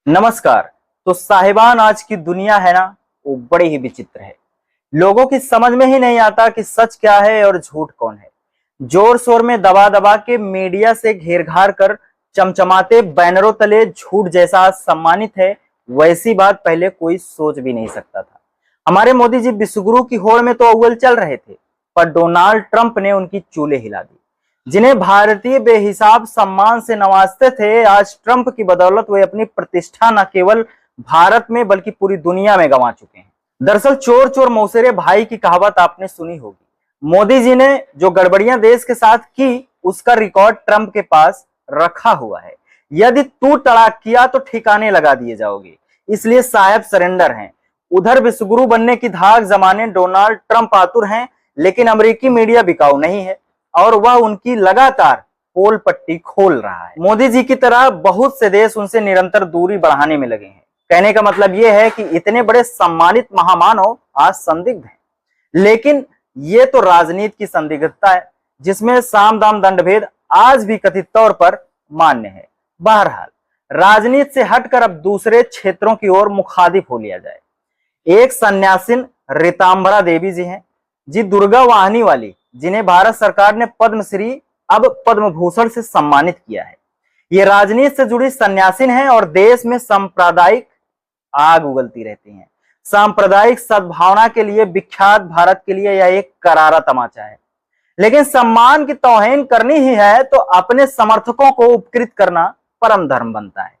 नमस्कार। तो साहिबान, आज की दुनिया है ना, वो बड़ी ही विचित्र है। लोगों की समझ में ही नहीं आता कि सच क्या है और झूठ कौन है। जोर शोर में दबा दबा के मीडिया से घेर घार कर चमचमाते बैनरों तले झूठ जैसा सम्मानित है, वैसी बात पहले कोई सोच भी नहीं सकता था। हमारे मोदी जी विश्वगुरु की होड़ में तो अव्वल चल रहे थे, पर डोनाल्ड ट्रंप ने उनकी चूल्हे हिला दी। जिन्हें भारतीय बेहिसाब सम्मान से नवाजते थे, आज ट्रंप की बदौलत वे अपनी प्रतिष्ठा न केवल भारत में बल्कि पूरी दुनिया में गंवा चुके हैं। दरअसल चोर चोर मौसेरे भाई की कहावत आपने सुनी होगी। मोदी जी ने जो गड़बड़ियां देश के साथ की, उसका रिकॉर्ड ट्रंप के पास रखा हुआ है। यदि तू तड़ाक किया तो ठिकाने लगा दिए जाओगे, इसलिए साहब सरेंडर हैं। उधर विश्वगुरु बनने की धाक जमाने डोनाल्ड ट्रंप आतुर हैं, लेकिन अमेरिकी मीडिया बिकाऊ नहीं है और वह उनकी लगातार पोल पट्टी खोल रहा है। मोदी जी की तरह बहुत से देश उनसे निरंतर दूरी बढ़ाने में लगे हैं। कहने का मतलब यह है कि इतने बड़े सम्मानित महामानव आज संदिग्ध हैं। लेकिन यह तो राजनीति की संदिग्धता है, जिसमें साम दाम दंडभेद आज भी कथित तौर पर मान्य है। बहरहाल, राजनीति से हटकर अब दूसरे क्षेत्रों की ओर मुखातिब हो लिया जाए। एक सन्यासिन ऋतांबरा देवी जी हैं, जी दुर्गा वाहिनी वाली, जिन्हें भारत सरकार ने पद्मश्री अब पद्म भूषण से सम्मानित किया है। ये राजनीति से जुड़ी सन्यासिन हैं और देश में सांप्रदायिक आग उगलती रहती हैं। सांप्रदायिक सद्भावना के लिए विख्यात भारत के लिए यह एक करारा तमाचा है। लेकिन सम्मान की तौहीन करनी ही है तो अपने समर्थकों को उपकृत करना परम धर्म बनता है।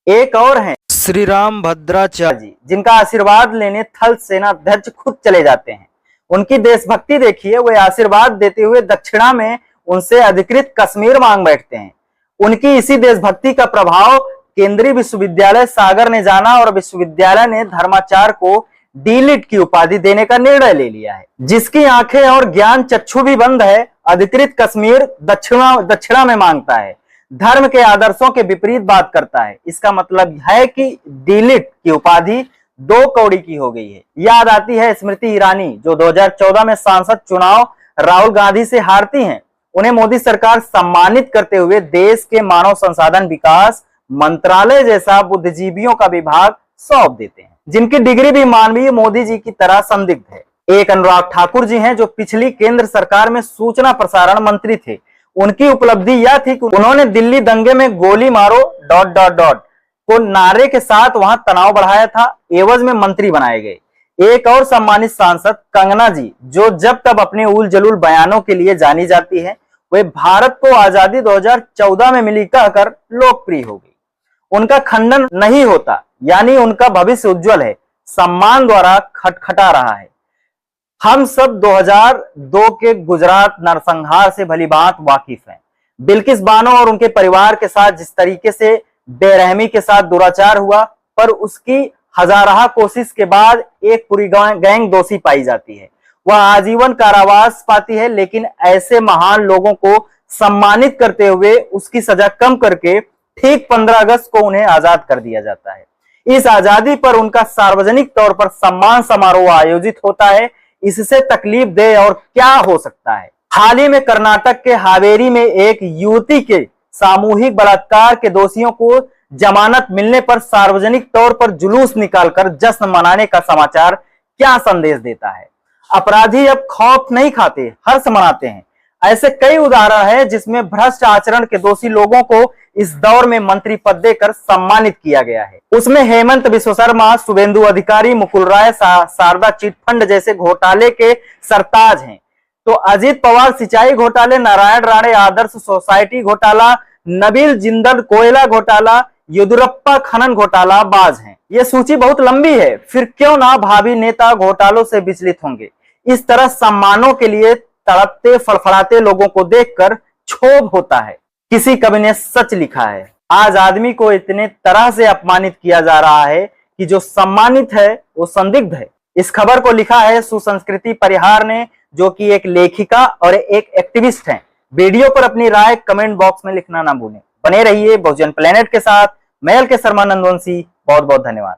एक और हैं श्री राम भद्राचार्य जी, जिनका आशीर्वाद लेने थल सेना अध्यक्ष खुद चले जाते हैं। उनकी देशभक्ति देखिए, वे आशीर्वाद देते हुए दक्षिणा में उनसे अधिकृत कश्मीर मांग बैठते हैं। उनकी इसी देशभक्ति का प्रभाव केंद्रीय विश्वविद्यालय सागर ने जाना और विश्वविद्यालय ने धर्माचार्य को डीलिट की उपाधि देने का निर्णय ले लिया है। जिसकी आंखें और ज्ञान चक्षु भी बंद है, अधिकृत कश्मीर दक्षिणा में मांगता है, धर्म के आदर्शों के विपरीत बात करता है। इसका मतलब है कि डीलिट की उपाधि दो कौड़ी की हो गई है। याद आती है स्मृति ईरानी, जो 2014 में सांसद चुनाव राहुल गांधी से हारती हैं। उन्हें मोदी सरकार सम्मानित करते हुए देश के मानव संसाधन विकास मंत्रालय जैसा बुद्धिजीवियों का विभाग सौंप देते हैं, जिनकी डिग्री भी मानवीय मोदी जी की तरह संदिग्ध है। एक अनुराग ठाकुर जी हैं, जो पिछली केंद्र सरकार में सूचना प्रसारण मंत्री थे। उनकी उपलब्धि यह थी कि उन्होंने दिल्ली दंगे में गोली मारो ... को नारे के साथ वहां तनाव बढ़ाया था। एवज में मंत्री बनाए गए। एक और सम्मानित सांसद कंगना जी, जो जब तब अपने उल जलूल बयानों के लिए जानी जाती है, वे भारत को आजादी 2014 में मिली कहकर लोकप्रिय हो गई। उनका खंडन नहीं होता, यानी उनका भविष्य उज्जवल है, सम्मान द्वारा खटखटा रहा है। हम सब 2002 के गुजरात नरसंहार से भलीभांति वाकिफ हैं। बिल्किस बानो और उनके परिवार के साथ जिस तरीके से बेरहमी के साथ दुराचार हुआ, पर उसकी हजारहा कोशिश के बाद एक पूरी गैंग दोषी पाई जाती है। वह आजीवन कारावास पाती है, लेकिन ऐसे महान लोगों को सम्मानित करते हुए उसकी सजा कम करके ठीक 15 अगस्त को उन्हें आजाद कर दिया जाता है। इस आजादी पर उनका सार्वजनिक तौर पर सम्मान समारोह आयोजित होता है। इससे तकलीफ दे और क्या हो सकता है। हाल ही में कर्नाटक के हावेरी में एक युवती के सामूहिक बलात्कार के दोषियों को जमानत मिलने पर सार्वजनिक तौर पर जुलूस निकालकर जश्न मनाने का समाचार क्या संदेश देता है। अपराधी अब खौफ नहीं खाते, हर्ष मनाते हैं। ऐसे कई उदाहरण हैं जिसमें भ्रष्ट आचरण के दोषी लोगों को इस दौर में मंत्री पद देकर सम्मानित किया गया है। उसमें हेमंत बिश्व शर्मा, शुभेंदु अधिकारी, मुकुल राय, शारदा चिटफंड जैसे घोटाले के सरताज हैं। तो अजीत पवार सिंचाई घोटाले, नारायण राणे आदर्श सोसाइटी घोटाला, नबील जिंदल कोयला घोटाला, येदियुरप्पा खनन घोटाला बाज हैं। ये सूची बहुत लंबी है, फिर क्यों ना भावी नेता घोटालों से विचलित होंगे। इस तरह सम्मानों के लिए तड़पते फड़फड़ाते लोगों को देखकर क्षोभ होता है। किसी कवि ने सच लिखा है, आज आदमी को इतने तरह से अपमानित किया जा रहा है कि जो सम्मानित है वो संदिग्ध है। इस खबर को लिखा है सुसंस्कृति परिहार ने, जो कि एक लेखिका और एक एक्टिविस्ट हैं। वीडियो पर अपनी राय कमेंट बॉक्स में लिखना ना भूलें। बने रहिए बहुजन प्लेनेट के साथ। मैं एल के शर्मा नंदवंशी, बहुत बहुत धन्यवाद।